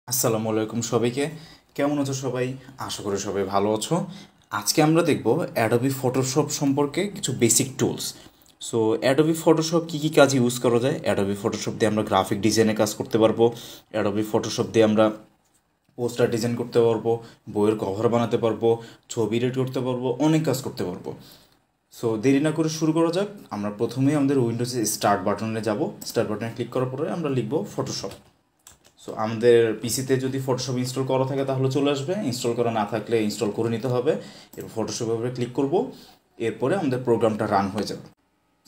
আসসালামু আলাইকুম সবাইকে। কেমন আছো সবাই? আশা করি সবাই ভালো আছো। আজকে আমরা দেখব অ্যাডোবি ফটোশপ সম্পর্কে কিছু basic tools. So Adobe Photoshop কী কী কাজে ইউজ করা যায়? অ্যাডোবি ফটোশপ দিয়ে আমরা গ্রাফিক ডিজাইনে কাজ করতে পারবো। অ্যাডোবি ফটোশপ দিয়ে আমরা পোস্টার ডিজাইন করতে পারবো, বইয়ের কভার বানাতে পারবো, ছবি এডিট করতে পারবো, অনেক কাজ করতে পারবো। সো দেরি না করে শুরু করা যাক। আমরা প্রথমেই আমাদের উইন্ডোজে স্টার্ট বাটনে যাব। স্টার্ট বাটনে ক্লিক করার পরে আমরা লিখব ফটোশপ। সো আমাদের পিসিতে যদি ফটোশপ ইনস্টল করা থাকে তাহলে চলে আসবে, ইনস্টল করা না থাকলে ইনস্টল করে নিতে হবে। এরপর ফটোশপের উপরে ক্লিক করব, এরপরে আমাদের প্রোগ্রামটা রান হয়ে যাবে।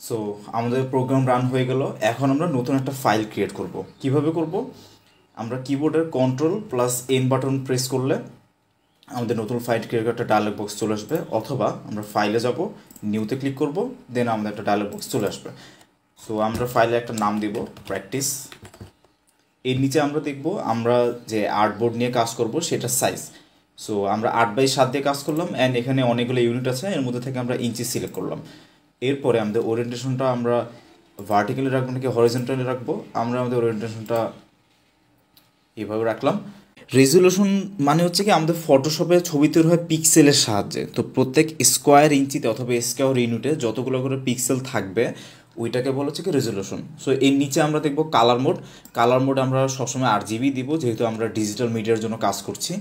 সো আমাদের প্রোগ্রাম রান হয়ে গেল। এখন আমরা নতুন একটা ফাইল ক্রিয়েট করব। কিভাবে করব? আমরা কিবোর্ডের কন্ট্রোল+N বাটন প্রেস করলে আমাদের নতুন ফাইল ক্রিয়েট একটা ডায়লগ বক্স চলে আসবে, অথবা আমরা ফাইলে যাব, নিউতে ক্লিক করব, দেন আমাদের একটা ডায়লগ বক্স চলে আসবে। সো আমরা ফাইলে একটা নাম দিব প্র্যাকটিস। এর নিচে আমরা দেখব আমরা যে আর্টবোর্ড নিয়ে কাজ করব সেটার সাইজ। সো আমরা 8x7 দিয়ে কাজ করলাম, অ্যান্ড এখানে অনেকগুলো ইউনিট আছে, এর মধ্যে থেকে আমরা ইঞ্চি সিলেক্ট করলাম। এরপরে আমাদের ওরিয়েন্টেশনটা আমরা ভার্টিক্যালি রাখবো নাকি হরিজন্টালি রাখবো? আমরা আমাদের ওরিয়েন্টেশনটা এভাবে রাখলাম। রেজুলেশন মানে হচ্ছে কি আমাদের ফটোশপে ছবি তৈরি হয় পিক্সেলের সাহায্যে। তো প্রত্যেক স্কোয়ার ইঞ্চিতে অথবা স্কোয়ার ইউনিটে যতগুলো করে পিক্সেল থাকবে ওইটাকে বলা হচ্ছে কি রেজুলেশন। সো এর নিচে আমরা দেখব কালার মোড। কালার মোড আমরা সবসময় RGB দিব, যেহেতু আমরা ডিজিটাল মিডিয়ার জন্য কাজ করছি।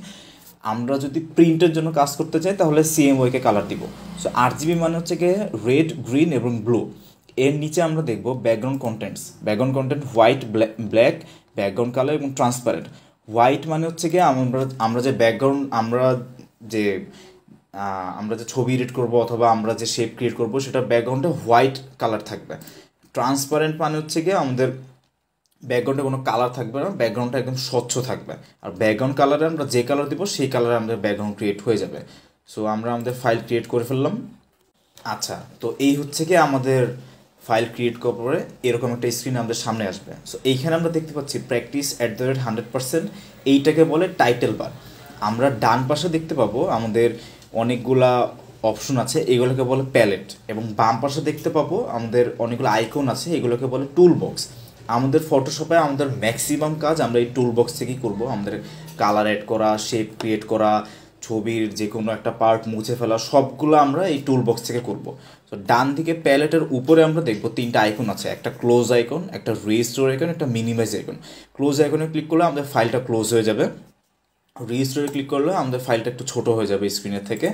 আমরা যদি প্রিন্টের জন্য কাজ করতে চাই তাহলে CMYK কালার দিব। সো RGB মানে হচ্ছে কি রেড, গ্রিন এবং ব্লু। এর নিচে আমরা দেখব background contents. Background content white, black, background colour এবং ট্রান্সপারেন্ট। হোয়াইট মানে হচ্ছে কি আমরা যে ব্যাকগ্রাউন্ড যে আমরা যে ছবি এডিট করব অথবা আমরা যে শেপ ক্রিয়েট করব সেটা ব্যাকগ্রাউন্ডে হোয়াইট কালার থাকবে। ট্রান্সপারেন্ট মানে হচ্ছে কি আমাদের ব্যাকগ্রাউন্ডে কোনো কালার থাকবে না, ব্যাকগ্রাউন্ডটা একদম স্বচ্ছ থাকবে। আর ব্যাকগ্রাউন্ড কালারে আমরা যে কালার দিব সেই কালারে আমাদের ব্যাকগ্রাউন্ড ক্রিয়েট হয়ে যাবে। সো আমরা আমাদের ফাইল ক্রিয়েট করে ফেললাম। আচ্ছা, তো এই হচ্ছে কি আমাদের ফাইল ক্রিয়েট করার পরে এরকম একটা স্ক্রিন আমাদের সামনে আসবে। সো এইখানে আমরা দেখতে পাচ্ছি practice@100%, এইটাকে বলে টাইটেল বার। আমরা ডান পাশে দেখতে পাবো আমাদের অনেকগুলা অপশন আছে, এগুলোকে বলে প্যালেট, এবং বাম পাশে দেখতে পাবো আমাদের অনেকগুলো আইকন আছে, এগুলোকে বলে টুল বক্স। আমাদের ফটোশপে আমাদের ম্যাক্সিমাম কাজ আমরা এই টুল বক্স থেকেই করবো। আমাদের কালার অ্যাড করা, শেপ ক্রিয়েট করা, ছবির যে কোনো একটা পার্ট মুছে ফেলা, সবগুলো আমরা এই টুল বক্স থেকে করব। তো ডান দিকে প্যালেটের উপরে আমরা দেখব তিনটা আইকন আছে, একটা ক্লোজ আইকন, একটা রিস্টোর আইকন, একটা মিনিমাইজ আইকন। ক্লোজ আইকনে ক্লিক করলে আমাদের ফাইলটা ক্লোজ হয়ে যাবে। রিস্টোরে ক্লিক করলে আমাদের ফাইলটা একটু ছোট হয়ে যাবে স্ক্রিনের থেকে।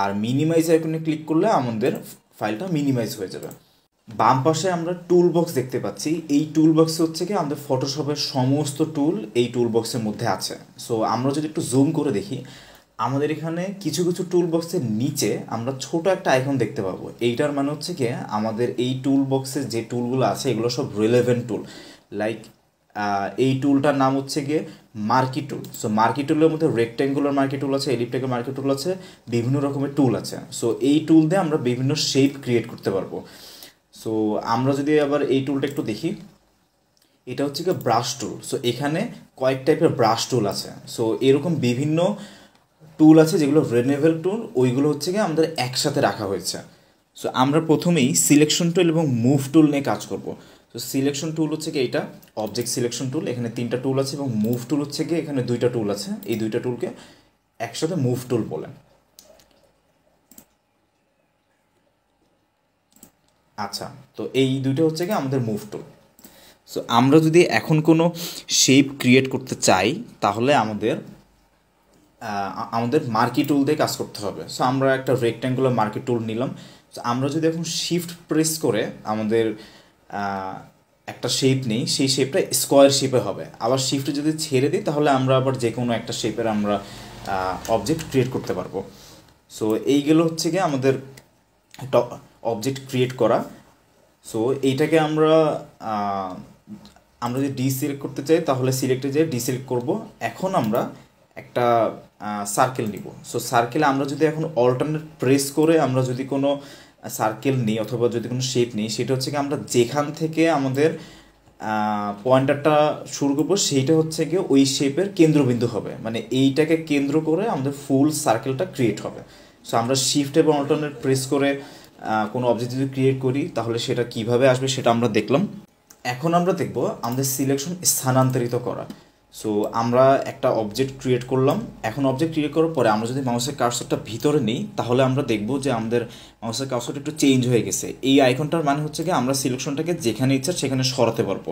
আর মিনিমাইজ আইকনে ক্লিক করলে আমাদের ফাইলটা মিনিমাইজ হয়ে যাবে। বাম পাশে আমরা টুল বক্স দেখতে পাচ্ছি। এই টুল বক্সে হচ্ছে কি আমাদের ফটোশপের সমস্ত টুল এই টুল বক্সের মধ্যে আছে। সো আমরা যদি একটু জুম করে দেখি, আমাদের এখানে কিছু কিছু টুল বক্সের নিচে আমরা ছোট একটা আইকন দেখতে পাবো। এইটার মানে হচ্ছে কি আমাদের এই টুল বক্সের যে টুলগুলো আছে এগুলো সব রিলেভেন্ট টুল। লাইক এই টুলটার নাম হচ্ছে গিয়ে মার্কি টুল। সো মার্কি টুলের মধ্যে রেক্ট্যাঙ্গুলার মার্কি টুল আছে, এলিপ্টিক্যাল মার্কি টুল আছে, বিভিন্ন রকমের টুল আছে। সো এই টুল দিয়ে আমরা বিভিন্ন শেপ ক্রিয়েট করতে পারবো। সো আমরা যদি আবার এই টুলটা একটু দেখি, এটা হচ্ছে কি ব্রাশ টুল। সো এখানে কয়েক টাইপের ব্রাশ টুল আছে। সো এরকম বিভিন্ন টুল আছে যেগুলো রেনেভেল টুল, ওইগুলো হচ্ছে কি আমাদের একসাথে রাখা হয়েছে। সো আমরা প্রথমেই সিলেকশন টুল এবং মুভ টুল নিয়ে কাজ করব। তো সিলেকশন টুল হচ্ছে কি এইটা অবজেক্ট সিলেকশন টুল, এখানে তিনটা টুল আছে, এবং মুভ টুল হচ্ছে কি এখানে দুইটা টুল আছে। এই দুইটা টুলকে একসাথে মুভ টুল বলে। আচ্ছা, তো এই দুইটা হচ্ছে কি আমাদের মুভ টুল। সো আমরা যদি এখন কোনো শেপ ক্রিয়েট করতে চাই তাহলে আমাদের মার্কি টুল দিয়ে কাজ করতে হবে। সো আমরা একটা রেক্ট্যাঙ্গুলার মার্কি টুল নিলাম। সো আমরা যদি এখন শিফট প্রেস করে আমাদের একটা শেপ নেই, সেই শেপটা স্কোয়ার শেপে হবে। আবার শিফটে যদি ছেড়ে দিই তাহলে আমরা আবার যে কোনো একটা শেপের আমরা অবজেক্ট ক্রিয়েট করতে পারবো। সো এইগুলো হচ্ছে গিয়ে আমাদের একটা অবজেক্ট ক্রিয়েট করা। সো এইটাকে আমরা যদি ডিসিলেক্ট করতে চাই তাহলে সিলেক্টে যেয়ে ডিসিলেক্ট করব। এখন আমরা একটা সার্কেল নিব। সো সার্কেলে আমরা যদি এখন অল্টারনেট প্রেস করে আমরা যদি কোনো সার্কেল নিই অথবা যদি কোনো শেপ নিই, সেটা হচ্ছে কি আমরা যেখান থেকে আমাদের পয়েন্টারটা শুরু করবো সেইটা হচ্ছে গিয়ে ওই শেপের কেন্দ্রবিন্দু হবে, মানে এইটাকে কেন্দ্র করে আমাদের ফুল সার্কেলটা ক্রিয়েট হবে। সো আমরা শিফট এবং অল্টারনেট প্রেস করে কোনো অবজেক্ট যদি ক্রিয়েট করি তাহলে সেটা কিভাবে আসবে সেটা আমরা দেখলাম। এখন আমরা দেখব আমাদের সিলেকশন স্থানান্তরিত করা। সো আমরা একটা অবজেক্ট ক্রিয়েট করলাম। এখন অবজেক্ট ক্রিয়েট করার পরে আমরা যদি মাউসের কার্সরটা ভিতরে নিই তাহলে আমরা দেখব যে আমাদের মাউসের কার্সরটা একটু চেঞ্জ হয়ে গেছে। এই আইকনটার মানে হচ্ছে কি আমরা সিলেকশনটাকে যেখানে ইচ্ছা সেখানে সরাতে পারবো।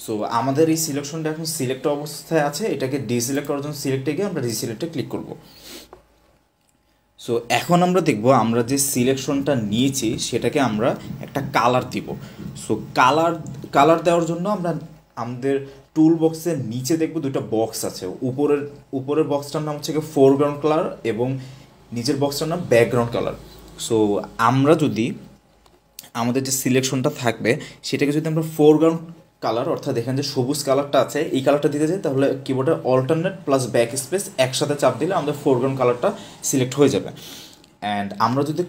সো আমাদের এই সিলেকশনটা এখন সিলেক্ট অবস্থায় আছে, এটাকে ডিসিলেক্ট করার জন্য সিলেক্টে গিয়ে আমরা ডিসিলেক্টে ক্লিক করব। সো এখন আমরা দেখব আমরা যে সিলেকশনটা নিয়েছি সেটাকে আমরা একটা কালার দিব। সো কালার দেওয়ার জন্য আমরা আমাদের টুল বক্সের নিচে দেখব দুটো বক্স আছে। উপরের বক্সটার নাম হচ্ছে ফোরগ্রাউন্ড কালার এবং নিচের বক্সটার নাম ব্যাকগ্রাউন্ড কালার। সো আমরা যদি আমাদের যে সিলেকশনটা থাকবে সেটাকে যদি আমরা ফোরগ্রাউন্ড কালার অর্থাৎ এখানে যে সবুজ কালারটা আছে এই কালারটা দিতে চাই তাহলে কিবোর্ডে অল্টারনেট প্লাস ব্যাক স্পেস একসাথে চাপ দিলে আমাদের ফোরগ্রাউন্ড কালারটা সিলেক্ট হয়ে যাবে। অ্যান্ড আমরা যদি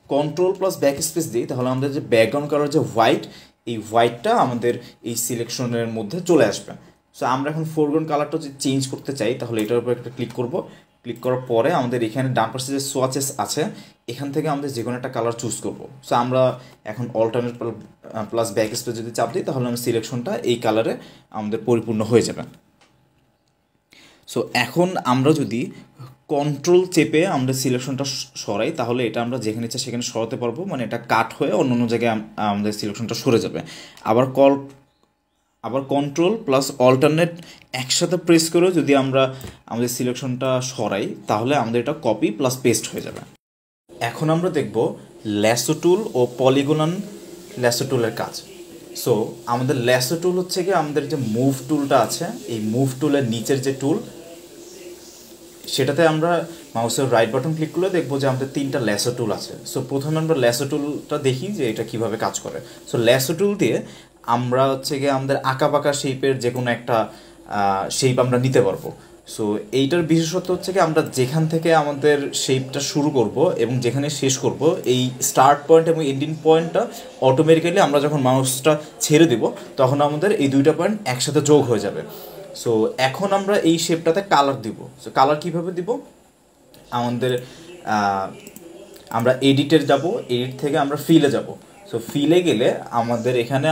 কন্ট্রোল প্লাস ব্যাক স্পেস দিই তাহলে আমাদের যে ব্যাকগ্রাউন্ড কালার যে হোয়াইট, এই হোয়াইটটা আমাদের এই সিলেকশনের মধ্যে চলে আসবে। সো আমরা এখন ফোরগ্রাউন্ড কালারটা যদি চেঞ্জ করতে চাই তাহলে এটার উপর একটা ক্লিক করব। ক্লিক করার পরে আমাদের এখানে ডান পাশে যে সোয়াচেস আছে এখান থেকে আমাদের যে কোনো একটা কালার চুজ করব। সো আমরা এখন অল্টারনেট প্লাস ব্যাক স্পেস যদি চাপ দিই তাহলে আমাদের সিলেকশনটা এই কালারে আমাদের পরিপূর্ণ হয়ে যাবে। সো এখন আমরা যদি কন্ট্রোল চেপে আমরা সিলেকশনটা সরাই তাহলে এটা আমরা যেখানে ইচ্ছা সেখানে সরাতে পারবো, মানে এটা কাট হয়ে অন্য অন্য জায়গায় আমাদের সিলেকশনটা সরে যাবে। আবার কন্ট্রোল প্লাস অল্টারনেট একসাথে প্রেস করে যদি আমরা আমাদের সিলেকশনটা সরাই তাহলে আমাদের এটা কপি প্লাস পেস্ট হয়ে যাবে। এখন আমরা দেখব ল্যাসো টুল ও পলিগন ল্যাসো টুলের কাজ। সো আমাদের ল্যাসো টুল হচ্ছে কি আমাদের যে মুভ টুলটা আছে এই মুভ টুলের নিচের যে টুল সেটাতে আমরা মাউসের রাইট বাটন ক্লিক করলে দেখবো যে আমাদের 3টা ল্যাসো টুল আছে। সো প্রথমে আমরা ল্যাসো টুলটা দেখি যে এটা কিভাবে কাজ করে। সো ল্যাসো টুল দিয়ে আমরা হচ্ছে গিয়ে আমাদের আঁকা বাঁকা শেপের যে কোনো একটা শেপ আমরা নিতে পারবো। সো এইটার বিশেষত্ব হচ্ছে কি আমরা যেখান থেকে আমাদের শেপটা শুরু করব এবং যেখানে শেষ করব এই স্টার্ট পয়েন্ট এবং এন্ডিং পয়েন্টটা অটোমেটিক্যালি আমরা যখন মাউসটা ছেড়ে দেব তখন আমাদের এই দুইটা পয়েন্ট একসাথে যোগ হয়ে যাবে। সো এখন আমরা এই শেপটাতে কালার দিব। সো কালার কীভাবে দিব, আমাদের আমরা এডিটের যাব, এডিট থেকে আমরা ফিলে যাব। সো ফিলে গেলে আমাদের এখানে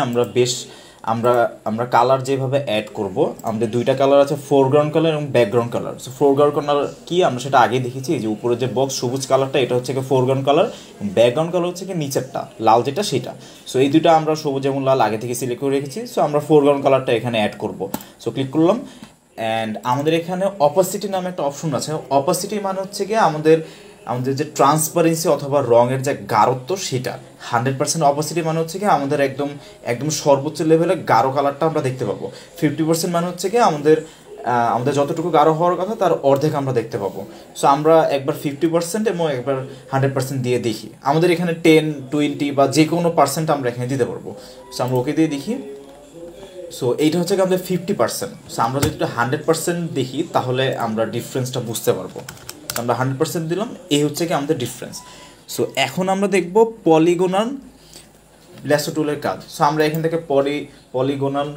আমরা কালার যেভাবে অ্যাড করব আমাদের দুইটা কালার আছে, ফোরগ্রাউন্ড কালার এবং background colour. So foreground colour কি আমরা সেটা আগে দেখেছি, এই যে উপরে যে বক্স সবুজ কালারটা এটা হচ্ছে কি ফোরগ্রাউন্ড কালার, ব্যাকগ্রাউন্ড কালার হচ্ছে কি নিচেরটা লাল যেটা সেটা। সো এই দুইটা আমরা সবুজ এবং লাল আগে থেকে সিলেক্ট করে রেখেছি। সো আমরা ফোরগ্রাউন্ড কালারটা এখানে অ্যাড করব। সো ক্লিক করলাম অ্যান্ড আমাদের এখানে অপাসিটি নামে একটা অপশন আছে। অপাসিটি মানে হচ্ছে কি আমাদের যে ট্রান্সপারেন্সি অথবা রঙের যে গাঢ়ত্ব সেটা 100%। অপাসিটি মানে হচ্ছে কি আমাদের একদম সর্বোচ্চ লেভেলে গাঢ় কালারটা আমরা দেখতে পাবো। 50% মানে হচ্ছে কি আমাদের যতটুকু গাঢ় হওয়ার কথা তার অর্ধেক আমরা দেখতে পাবো। সো আমরা একবার 50% এবং একবার 100% দিয়ে দেখি। আমাদের এখানে 10, 20 বা যে কোনো পার্সেন্ট আমরা এখানে দিতে পারবো। সো আমরা ওকে দিয়ে দেখি। সো এইটা হচ্ছে কি আমাদের 50%। সো আমরা যদি 100% দেখি তাহলে আমরা ডিফারেন্সটা বুঝতে পারবো। আমরা 100% দিলাম, এই হচ্ছে কি আমাদের ডিফারেন্স। সো এখন আমরা দেখব পলিগোনাল ল্যাসো টুলের কাজ। সো আমরা এখান থেকে পলিগোনাল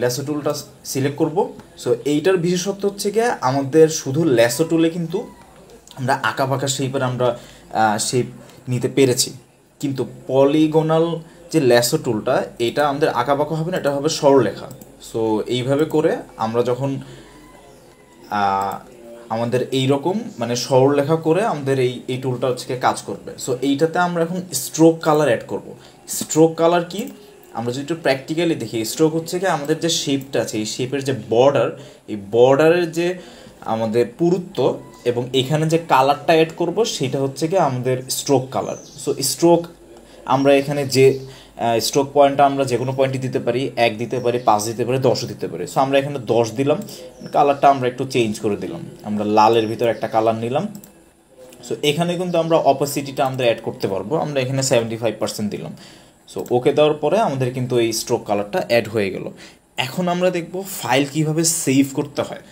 ল্যাসো টুলটা সিলেক্ট করব। সো এইটার বিশেষত্ব হচ্ছে কি আমাদের শুধু ল্যাসো টুলে কিন্তু আমরা আঁকা বাঁকা শেপের আমরা শেপ নিতে পেরেছি, কিন্তু পলিগোনাল যে ল্যাসো টুলটা এটা আমাদের আঁকা বাঁকা হবে না, এটা হবে সরলরেখা। সো এইভাবে করে আমরা যখন আমাদের এইরকম মানে সরলরেখা করে আমাদের এই টুলটা হচ্ছে কাজ করবে। সো এইটাতে আমরা এখন স্ট্রোক কালার অ্যাড করব। স্ট্রোক কালার কি আমরা যদি একটু প্র্যাকটিক্যালি দেখি, স্ট্রোক হচ্ছে কি আমাদের যে শেপটা আছে এই শেপের যে বর্ডার, এই বর্ডারের যে আমাদের পুরুত্ব এবং এখানে যে কালারটা অ্যাড করব সেটা হচ্ছে কি আমাদের স্ট্রোক কালার। সো স্ট্রোক আমরা এখানে যে স্ট্রোক পয়েন্টটা আমরা যে কোনো পয়েন্টই দিতে পারি, 1 দিতে পারি, 5 দিতে পারি, 10ও দিতে পারি। সো আমরা এখানে 10 দিলাম, কালারটা আমরা একটু চেঞ্জ করে দিলাম, আমরা লালের ভিতর একটা কালার নিলাম। সো এখানে কিন্তু আমরা অপাসিটিটা আমরা অ্যাড করতে পারবো, আমরা এখানে 75% দিলাম। সো ওকে দেওয়ার পরে আমাদের কিন্তু এই স্ট্রোক কালারটা অ্যাড হয়ে গেল। এখন আমরা দেখব ফাইল কিভাবে সেভ করতে হয়।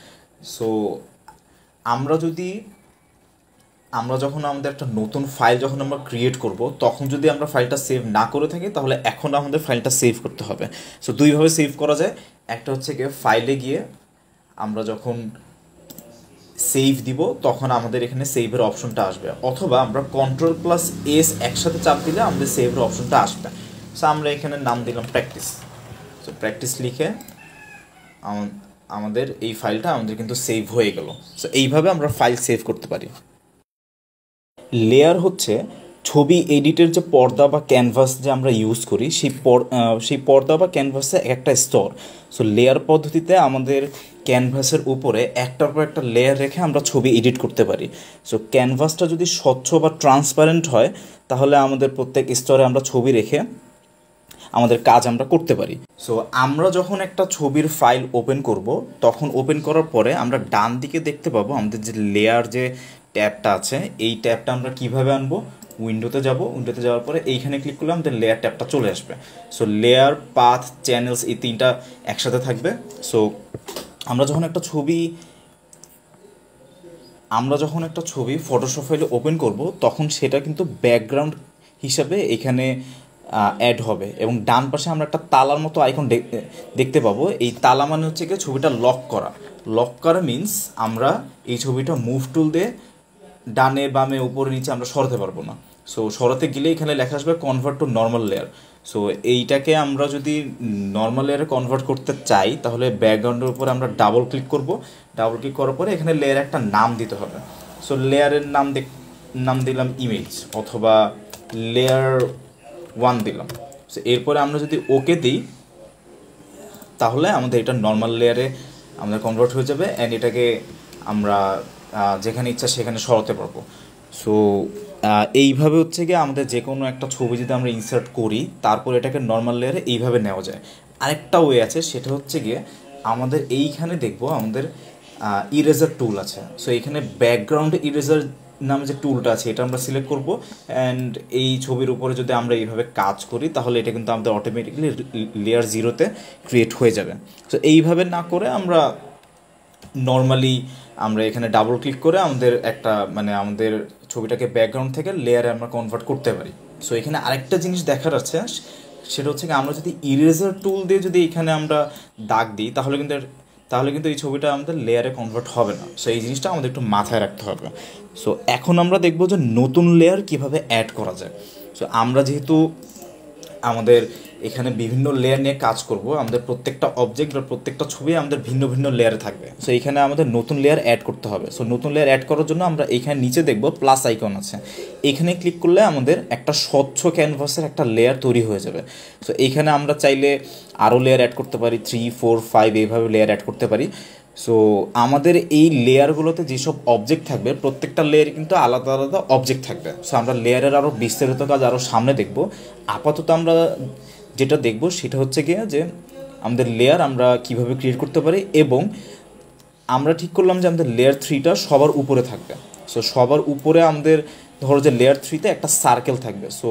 সো আমরা যখন আমাদের একটা নতুন ফাইল যখন আমরা ক্রিয়েট করব তখন যদি আমরা ফাইলটা সেভ না করে থাকি তাহলে এখন আমাদের ফাইলটা সেভ করতে হবে। সো দুইভাবে সেভ করা যায়, একটা হচ্ছে গিয়ে ফাইলে গিয়ে আমরা যখন সেভ দিব তখন আমাদের এখানে সেভের অপশনটা আসবে, অথবা আমরা Ctrl+S একসাথে চাপ দিলে আমাদের সেভের অপশনটা আসবে। সো আমরা এখানে নাম দিলাম প্র্যাকটিস। সো প্র্যাকটিস লিখে আমাদের এই ফাইলটা আমাদের কিন্তু সেভ হয়ে গেল। সো এইভাবে আমরা ফাইল সেভ করতে পারি। লেয়ার হচ্ছে ছবি এডিটের যে পর্দা বা ক্যানভাস যে আমরা ইউজ করি, সেই পর্দা বা ক্যানভাসে একটা স্তর। সো লেয়ার পদ্ধতিতে আমাদের ক্যানভাসের উপরে একটার পর একটা লেয়ার রেখে আমরা ছবি এডিট করতে পারি। সো ক্যানভাসটা যদি স্বচ্ছ বা ট্রান্সপারেন্ট হয় তাহলে আমাদের প্রত্যেক স্তরে আমরা ছবি রেখে আমাদের কাজ আমরা করতে পারি। সো আমরা যখন একটা ছবির ফাইল ওপেন করব, তখন ওপেন করার পরে আমরা ডান দিকে দেখতে পাবো আমাদের যে লেয়ার যে ট্যাবটা আছে, এই ট্যাবটা আমরা কিভাবে আনবো, উইন্ডোতে যাব, উইন্ডোতে যাওয়ার পরে এইখানে ক্লিক করলে আমাদের লেয়ার ট্যাবটা চলে আসবে। সো লেয়ার, পাথ, চ্যানেলস এই তিনটা একসাথে থাকবে। সো আমরা যখন একটা ছবি ফটোশপ ফাইলে ওপেন করব, তখন সেটা কিন্তু ব্যাকগ্রাউন্ড হিসাবে এখানে অ্যাড হবে। এবং ডান পাশে আমরা একটা তালার মতো আইকন দেখতে পাবো। এই তালা মানে হচ্ছে কি ছবিটা লক করা মিন্স আমরা এই ছবিটা মুভ টুল দিয়ে ডানে বামে উপরে নিচে আমরা সরাতে পারবো না। সো সরাতে গেলে এখানে লেখা আসবে convert to normal layer. So এইটাকে আমরা যদি নর্মাল লেয়ারে কনভার্ট করতে চাই তাহলে ব্যাকগ্রাউন্ডের উপরে আমরা ডাবল ক্লিক করব। ডাবল ক্লিক করার পরে এখানে লেয়ারে একটা নাম দিতে হবে। সো লেয়ারের নাম দিলাম ইমেজ, অথবা লেয়ার 1 দিলাম। সো এরপরে আমরা যদি ওকে দিই তাহলে আমাদের এটা নর্মাল লেয়ারে আমাদের কনভার্ট হয়ে যাবে, অ্যান্ড এটাকে আমরা যেখানে ইচ্ছা সেখানে সরাতে পারবো। সো এইভাবে হচ্ছে গিয়ে আমাদের যে কোনো একটা ছবি যদি আমরা ইনসার্ট করি তারপর এটাকে নর্মাল লেয়ারে এইভাবে নেওয়া যায়। আরেকটা ওয়ে আছে, সেটা হচ্ছে গিয়ে আমাদের এইখানে দেখবো আমাদের ইরেজার টুল আছে। সো এইখানে ব্যাকগ্রাউন্ড ইরেজার নামে যে টুলটা আছে এটা আমরা সিলেক্ট করব, অ্যান্ড এই ছবির উপরে যদি আমরা এইভাবে কাজ করি তাহলে এটা কিন্তু আমাদের অটোমেটিকলি লেয়ার 0-তে ক্রিয়েট হয়ে যাবে। সো এইভাবে না করে আমরা নর্মালি আমরা এখানে ডাবল ক্লিক করে আমাদের আমাদের ছবিটাকে ব্যাকগ্রাউন্ড থেকে লেয়ারে আমরা কনভার্ট করতে পারি। সো এখানে আরেকটা জিনিস দেখার আছে, সেটা হচ্ছে কি আমরা যদি ইরেজার টুল দিয়ে যদি এখানে আমরা দাগ দিই তাহলে কিন্তু এই ছবিটা আমাদের লেয়ারে কনভার্ট হবে না। সো এই জিনিসটা আমাদের একটু মাথায় রাখতে হবে। সো এখন আমরা দেখব যে নতুন লেয়ার কিভাবে অ্যাড করা যায়। সো আমরা যেহেতু আমাদের এখানে বিভিন্ন লেয়ার নিয়ে কাজ করব, আমাদের প্রত্যেকটা অবজেক্ট বা প্রত্যেকটা ছবি আমাদের ভিন্ন ভিন্ন লেয়ারে থাকবে। সো এখানে আমাদের নতুন লেয়ার অ্যাড করতে হবে। সো নতুন লেয়ার অ্যাড করার জন্য আমরা এখানে নিচে দেখব প্লাস আইকন আছে, এখানে ক্লিক করলে আমাদের একটা স্বচ্ছ ক্যানভাসের একটা লেয়ার তৈরি হয়ে যাবে। সো এইখানে আমরা চাইলে আরও লেয়ার অ্যাড করতে পারি, 3, 4, 5 এইভাবে লেয়ার অ্যাড করতে পারি। সো আমাদের এই লেয়ারগুলোতে যেসব অবজেক্ট থাকবে প্রত্যেকটা লেয়ার কিন্তু আলাদা আলাদা অবজেক্ট থাকবে। সো আমরা লেয়ারের আরও বিস্তারিত কাজ আরও সামনে দেখব। আপাতত আমরা যেটা দেখব সেটা হচ্ছে গিয়ে যে আমাদের লেয়ার আমরা কিভাবে ক্রিয়েট করতে পারি, এবং আমরা ঠিক করলাম যে আমাদের লেয়ার 3টা সবার উপরে থাকবে। সো সবার উপরে আমাদের ধরো যে লেয়ার 3তে একটা সার্কেল থাকবে। সো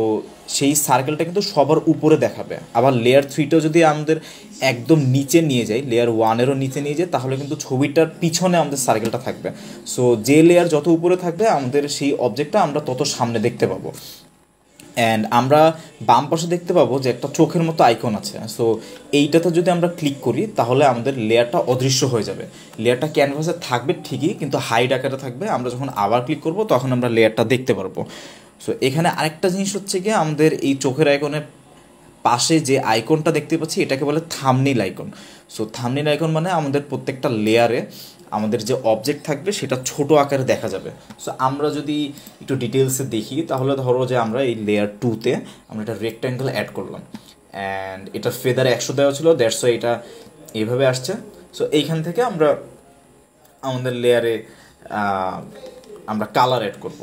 সেই সার্কেলটা কিন্তু সবার উপরে দেখাবে। আবার লেয়ার 3টাও যদি আমাদের একদম নিচে নিয়ে যাই, লেয়ার 1-এরও নিচে নিয়ে যাই, তাহলে কিন্তু ছবিটার পিছনে আমাদের সার্কেলটা থাকবে। সো যে লেয়ার যত উপরে থাকবে আমাদের সেই অবজেক্টটা আমরা তত সামনে দেখতে পাবো। অ্যান্ড আমরা বাম পাশে দেখতে পাবো যে একটা চোখের মতো আইকন আছে। সো এইটাতে যদি আমরা ক্লিক করি তাহলে আমাদের লেয়ারটা অদৃশ্য হয়ে যাবে। লেয়ারটা ক্যানভাসে থাকবে ঠিকই, কিন্তু হাইড আকারে থাকবে। আমরা যখন আবার ক্লিক করব তখন আমরা লেয়ারটা দেখতে পারবো। সো এখানে আরেকটা জিনিস হচ্ছে গিয়ে আমাদের এই চোখের আইকনের পাশে যে আইকনটা দেখতে পাচ্ছি এটাকে বলে thumbnail icon. So thumbnail icon মানে আমাদের প্রত্যেকটা লেয়ারে আমাদের যে অবজেক্ট থাকবে সেটা ছোট আকারে দেখা যাবে। সো আমরা যদি একটু ডিটেলসে দেখি তাহলে ধরো যে আমরা এই লেয়ার 2-তে আমরা একটা রেক্ট্যাঙ্গেল অ্যাড করলাম, অ্যান্ড এটা ফেদারে 100 দেওয়া ছিল, দ্যাটস ওয়াই এটা এইভাবে আসছে। সো এইখান থেকে আমরা আমাদের লেয়ারে আমরা কালার অ্যাড করব।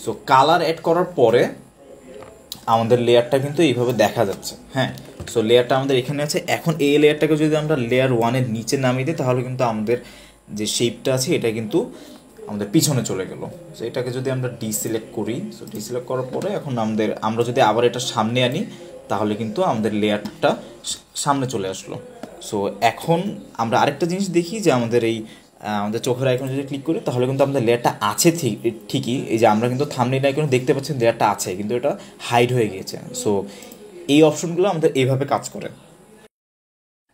সো কালার অ্যাড করার পরে আমাদের লেয়ারটা কিন্তু এইভাবে দেখা যাচ্ছে। হ্যাঁ, সো লেয়ারটা আমাদের এখানে আছে। এখন এই লেয়ারটাকে যদি আমরা লেয়ার 1-এর নিচে নামিয়ে দিই তাহলে কিন্তু আমাদের যে শেপটা আছে এটা কিন্তু আমাদের পিছনে চলে গেল। সো এটাকে যদি আমরা ডিসিলেক্ট করি, সো ডিসিলেক্ট করার পরে এখন আমরা যদি আবার এটা সামনে আনি তাহলে কিন্তু আমাদের লেয়ারটা সামনে চলে আসলো। সো এখন আমরা আরেকটা জিনিস দেখি যে আমাদের চোখের আইকনে যদি ক্লিক করি তাহলে কিন্তু আমাদের লেয়ারটা আছে ঠিকই। এই যে আমরা কিন্তু থাম্বনেইল আইকনে দেখতে পাচ্ছি লেয়ারটা আছে, কিন্তু এটা হাইড হয়ে গিয়েছে। সো এই অপশনগুলো আমাদের এইভাবে কাজ করে।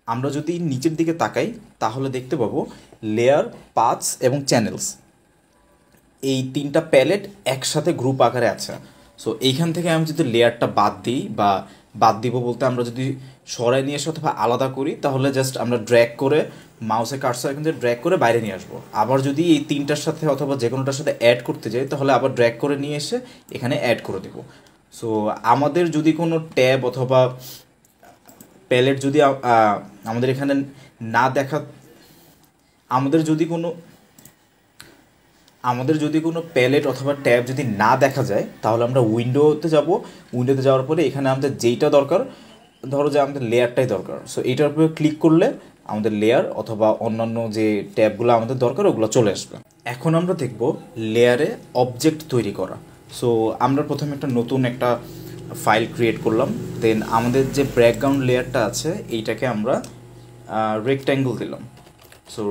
আমরা যদি নিচের দিকে তাকাই তাহলে দেখতে পাবো লেয়ার, পাথস এবং চ্যানেলস এই তিনটা প্যালেট একসাথে গ্রুপ আকারে আছে। সো এইখান থেকে আমি যদি লেয়ারটা বাদ দিই বা বাদ দিব বলতে আমরা যদি সরাই নিয়ে এসে অথবা আলাদা করি তাহলে জাস্ট আমরা ড্র্যাগ করে মাউসে কার্সর এখান থেকে ড্র্যাগ করে বাইরে নিয়ে আসবো। আবার যদি এই তিনটার সাথে অথবা যে কোনোটার সাথে অ্যাড করতে যাই তাহলে আবার ড্র্যাগ করে নিয়ে এসে এখানে অ্যাড করে দেবো। সো আমাদের যদি কোনো ট্যাব অথবা প্যালেট যদি আমাদের এখানে না দেখা আমাদের যদি কোনো প্যালেট অথবা ট্যাব যদি না দেখা যায় তাহলে আমরা উইন্ডোতে যাব। উইন্ডোতে যাওয়ার পরে এখানে আমাদের যেইটা দরকার, ধরো যে আমাদের লেয়ারটাই দরকার, সো এইটার উপরে ক্লিক করলে আমাদের লেয়ার অথবা অন্যান্য যে ট্যাবগুলো আমাদের দরকার ওগুলো চলে আসবে। এখন আমরা দেখব লেয়ারে অবজেক্ট তৈরি করা। সো আমরা প্রথমে নতুন একটা ফাইল ক্রিয়েট করলাম, দেন আমাদের যে ব্যাকগ্রাউন্ড লেয়ারটা আছে এইটাকে আমরা রেক্ট্যাঙ্গেল দিলাম। সো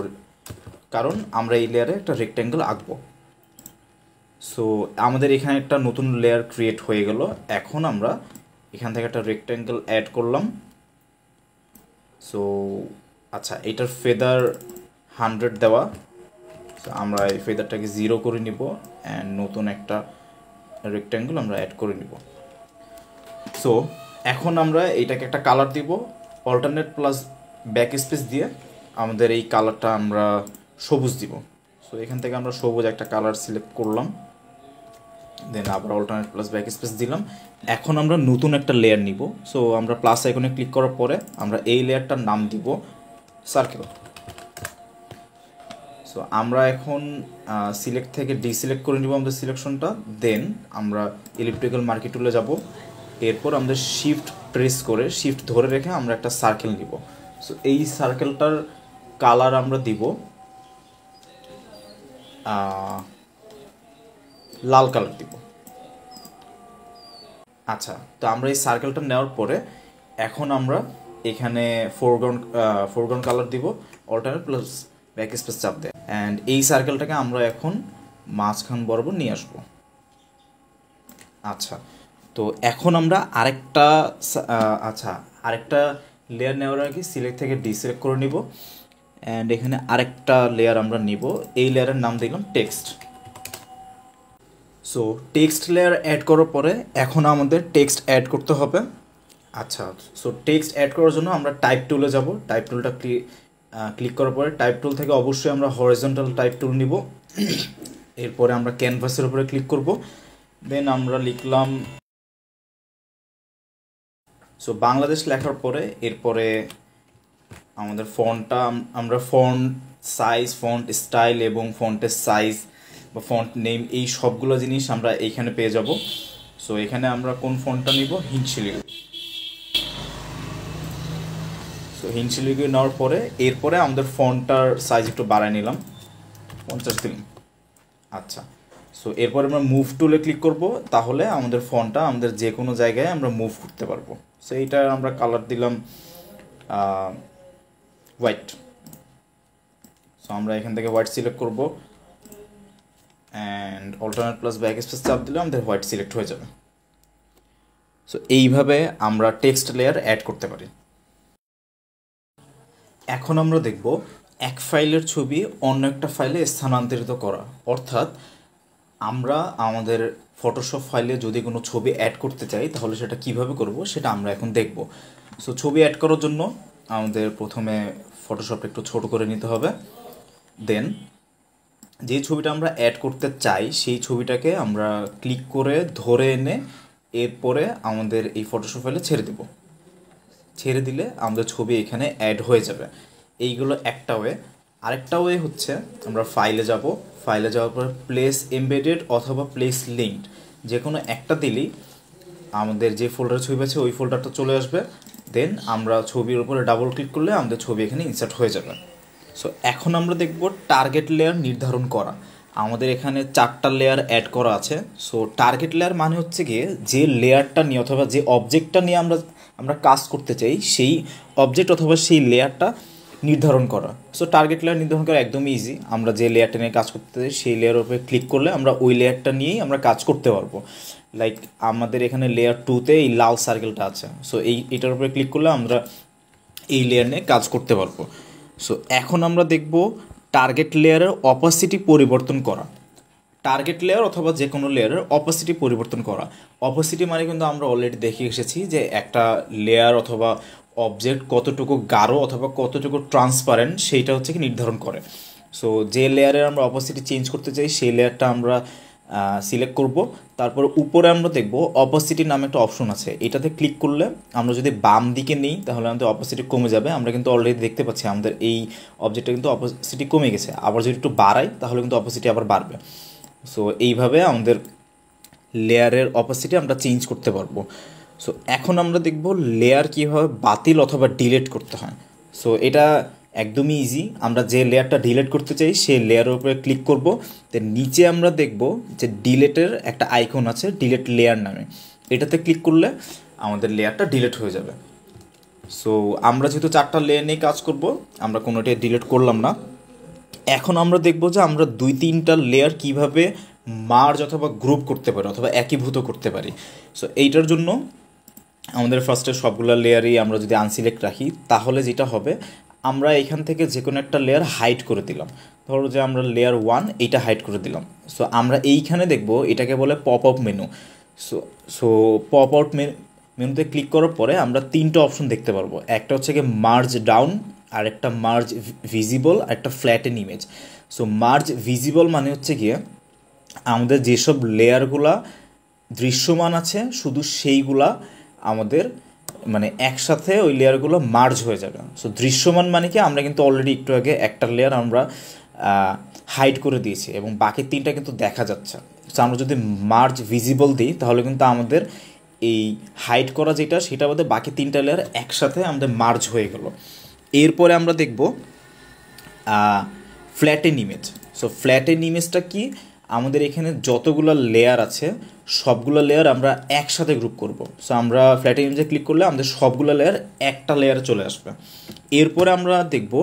কারণ আমরা এই লেয়ারে একটা রেক্ট্যাঙ্গেল আঁকবো। সো আমাদের এখানে একটা নতুন লেয়ার ক্রিয়েট হয়ে গেল। এখন আমরা এখান থেকে একটা রেক্ট্যাঙ্গেল অ্যাড করলাম। সো আচ্ছা, এটার ফেদার 100 দেওয়া। সো আমরা এই ফেদারটাকে 0 করে নিব অ্যান্ড নতুন একটা রেক্ট্যাঙ্গেল আমরা অ্যাড করে নিব। সো এখন আমরা এইটাকে একটা কালার দিব, অল্টারনেট প্লাস ব্যাক স্পেস দিয়ে আমাদের এই কালারটা আমরা সবুজ দিব। সো এখান থেকে আমরা সবুজ একটা কালার সিলেক্ট করলাম, দেন আবার অল্টারনেট প্লাস ব্যাক স্পেস দিলাম। এখন আমরা নতুন একটা লেয়ার নিব। সো আমরা প্লাস আইকনে ক্লিক করার পরে আমরা এই লেয়ারটার নাম দিব সার্কেল। সো আমরা এখন সিলেক্ট থেকে ডিসিলেক্ট করে নিব আমাদের সিলেকশনটা, দেন আমরা ইলিপ্টিক্যাল মার্কি টুলে যাব। এরপর আমাদের শিফট প্রেস করে শিফট ধরে রেখে আমরা একটা সার্কেল নিব। সো এই সার্কেলটার কালার আমরা দিব লাল কালার দিব। আচ্ছা, তো আমরা এই সার্কেলটা নেওয়ার পরে এখন আমরা এখানে ফোরগ্রাউন্ড কালার দিব, অল্টারনেট প্লাস ব্যাক স্পেস চাপ দেয়, অ্যান্ড এই সার্কেলটাকে আমরা এখন মাঝখান বরাবর নিয়ে আসবো। আচ্ছা, তো এখন আমরা আরেকটা লেয়ার নেওয়ার আগে সিলেক্ট থেকে ডিসিলেক্ট করে নিব, অ্যান্ড এখানে আরেকটা লেয়ার আমরা নিব। এই লেয়ারের নাম দিলাম text. So text layer add করার পরে এখন আমাদের টেক্সট অ্যাড করতে হবে। আচ্ছা, সো টেক্সট অ্যাড করার জন্য আমরা টাইপ টুলে যাব। টাইপ টুলটা ক্লিক করার পরে টাইপ টুল থেকে অবশ্যই আমরা হরিজন্টাল টাইপ টুল নিব। এরপরে আমরা ক্যানভাসের উপরে ক্লিক করব, দেন আমরা লিখলাম সো বাংলাদেশ লেখার পরে এরপরে আমাদের ফন্টটা আমরা ফন্ট সাইজ, ফন্ট স্টাইল এবং ফন্টের সাইজ বা ফন্ট নেম এই সবগুলো জিনিস আমরা এইখানে পেয়ে যাব। সো এখানে আমরা কোন ফন্টটা নিব, হিনশিলিগু। সো হিনশিলিগু নেওয়ার পরে এরপরে আমাদের ফন্টটার সাইজ একটু বাড়ায় নিলাম, 50 দিলাম। আচ্ছা, সো এরপরে আমরা মুভ টুলে ক্লিক করব, তাহলে আমাদের ফন্টটা আমাদের যে কোনো জায়গায় আমরা মুভ করতে পারবো। সো এইটা আমরা কালার দিলাম হোয়াইট। সো আমরা এখান থেকে হোয়াইট সিলেক্ট করব and alternate plus back space চাপ দিলে আমাদের হোয়াইট সিলেক্ট হয়ে যাবে। সো এইভাবে আমরা টেক্সট লেয়ার অ্যাড করতে পারি। এখন আমরা দেখব এক ফাইলের ছবি অন্য একটা ফাইলে স্থানান্তরিত করা, অর্থাৎ আমরা আমাদের ফটোশপ ফাইলে যদি কোনো ছবি অ্যাড করতে চাই তাহলে সেটা কিভাবে করব সেটা আমরা এখন দেখব। সো ছবি অ্যাড করার জন্য আমাদের প্রথমে ফটোশপটা একটু ছোট করে নিতে হবে, দেন যে ছবিটা আমরা অ্যাড করতে চাই সেই ছবিটাকে আমরা ক্লিক করে ধরে এনে এরপরে আমাদের এই ফটোশপ ফাইলে ছেড়ে দেব। ছেড়ে দিলে আমাদের ছবি এখানে অ্যাড হয়ে যাবে। এইগুলো একটা ওয়ে। আরেকটা ওয়ে হচ্ছে আমরা ফাইলে যাব, ফাইলে যাওয়ার পর প্লেস এমবেডেড অথবা প্লেস লিঙ্কড যে কোনো একটা দিলেই আমাদের যে ফোল্ডার ছবি আছে ওই ফোল্ডারটা চলে আসবে। দেন আমরা ছবির উপরে ডাবল ক্লিক করলে আমাদের ছবি এখানে ইনসার্ট হয়ে যাবে। সো এখন আমরা দেখব টার্গেট লেয়ার নির্ধারণ করা। আমাদের এখানে 4টা লেয়ার অ্যাড করা আছে। সো টার্গেট লেয়ার মানে হচ্ছে গিয়ে যে লেয়ারটা নিয়ে অথবা যে অবজেক্টটা নিয়ে আমরা কাজ করতে চাই সেই অবজেক্ট অথবা সেই লেয়ারটা নির্ধারণ করা। সো টার্গেট লেয়ার নির্ধারণ করা একদমই ইজি। আমরা যে লেয়ারটা নিয়ে কাজ করতে চাই সেই লেয়ারের উপরে ক্লিক করলে আমরা ওই লেয়ারটা নিয়েই আমরা কাজ করতে পারবো। লাইক আমাদের এখানে লেয়ার 2তে এই লাল সার্কেলটা আছে, সো এইটার উপরে ক্লিক করলে আমরা এই লেয়ার নিয়ে কাজ করতে পারবো। সো এখন আমরা দেখব টার্গেট লেয়ারের অপাসিটি পরিবর্তন করা। টার্গেট লেয়ার অথবা যে কোনো লেয়ারের অপাসিটি পরিবর্তন করা। অপাসিটি মানে কিন্তু আমরা অলরেডি দেখে এসেছি যে একটা লেয়ার অথবা অবজেক্ট কতটুকু গাঢ় অথবা কতটুকু ট্রান্সপারেন্ট সেইটা হচ্ছে কি নির্ধারণ করে। সো যে লেয়ারের আমরা অপাসিটি চেঞ্জ করতে চাই সেই লেয়ারটা আমরা সিলেক্ট করব। তারপর উপরে আমরা দেখব অপাসিটি নামে একটা অপশন আছে, এটাতে ক্লিক করলে আমরা যদি বাম দিকে নিই তাহলে আমাদের অপাসিটি কমে যাবে। আমরা কিন্তু অলরেডি দেখতে পাচ্ছি আমাদের এই অবজেক্টটা কিন্তু অপাসিটি কমে গেছে। আবার যদি একটু বাড়াই তাহলে কিন্তু অপাসিটি আবার বাড়বে। সো এইভাবে আমাদের লেয়ারের অপাসিটি আমরা চেঞ্জ করতে পারবো। সো এখন আমরা দেখব লেয়ার কীভাবে বাতিল অথবা ডিলিট করতে হয়। সো এটা একদমই ইজি। আমরা যে লেয়ারটা ডিলিট করতে চাই সেই লেয়ারের উপরে ক্লিক করব, তো নিচে আমরা দেখব যে ডিলিটের একটা আইকন আছে ডিলিট লেয়ার নামে, এটাতে ক্লিক করলে আমাদের লেয়ারটা ডিলিট হয়ে যাবে। সো আমরা যেহেতু 4টা লেয়ার নিয়ে কাজ করব, আমরা কোনোটাই ডিলিট করলাম না। এখন আমরা দেখব যে আমরা 2-3টা লেয়ার কিভাবে মার্জ অথবা গ্রুপ করতে পারি অথবা একীভূত করতে পারি। সো এইটার জন্য আমাদের ফার্স্টে সবগুলো লেয়ারই আমরা যদি আনসিলেক্ট রাখি তাহলে যেটা হবে, আমরা এখান থেকে যে কোনো একটা লেয়ার হাইড করে দিলাম। ধরো যে আমরা লেয়ার 1 এইটা হাইড করে দিলাম। সো আমরা এইখানে দেখব এটাকে বলে pop up menu. So so pop out মেনুতে ক্লিক করার পরে আমরা 3টা অপশন দেখতে পারবো। একটা হচ্ছে গিয়ে মার্জ ডাউন, আর একটা মার্জ ভিজিবল, আর একটা flatten image. So merge visible মানে হচ্ছে গিয়ে আমাদের যেসব লেয়ারগুলা দৃশ্যমান আছে শুধু সেইগুলা আমাদের মানে একসাথে ওই লেয়ারগুলো মার্জ হয়ে যাবে। সো দৃশ্যমান মানে কি, আমরা কিন্তু অলরেডি একটু আগে একটা লেয়ার আমরা হাইড করে দিয়েছি এবং বাকি 3টা কিন্তু দেখা যাচ্ছে। সো আমরা যদি মার্জ ভিজিবল দিই তাহলে কিন্তু আমাদের এই হাইড করা যেটা সেটা আমাদের বাকি 3টা লেয়ার একসাথে আমাদের মার্জ হয়ে গেল। এরপরে আমরা দেখব ফ্ল্যাটেন ইমেজ। সো ফ্ল্যাটেন ইমেজটা কি, আমাদের এখানে যতগুলো লেয়ার আছে সবগুলো লেয়ার আমরা একসাথে গ্রুপ করব। সো আমরা ফ্ল্যাটেন ইমেজে ক্লিক করলে আমাদের সবগুলো লেয়ার একটা লেয়ারে চলে আসবে। এরপরে আমরা দেখব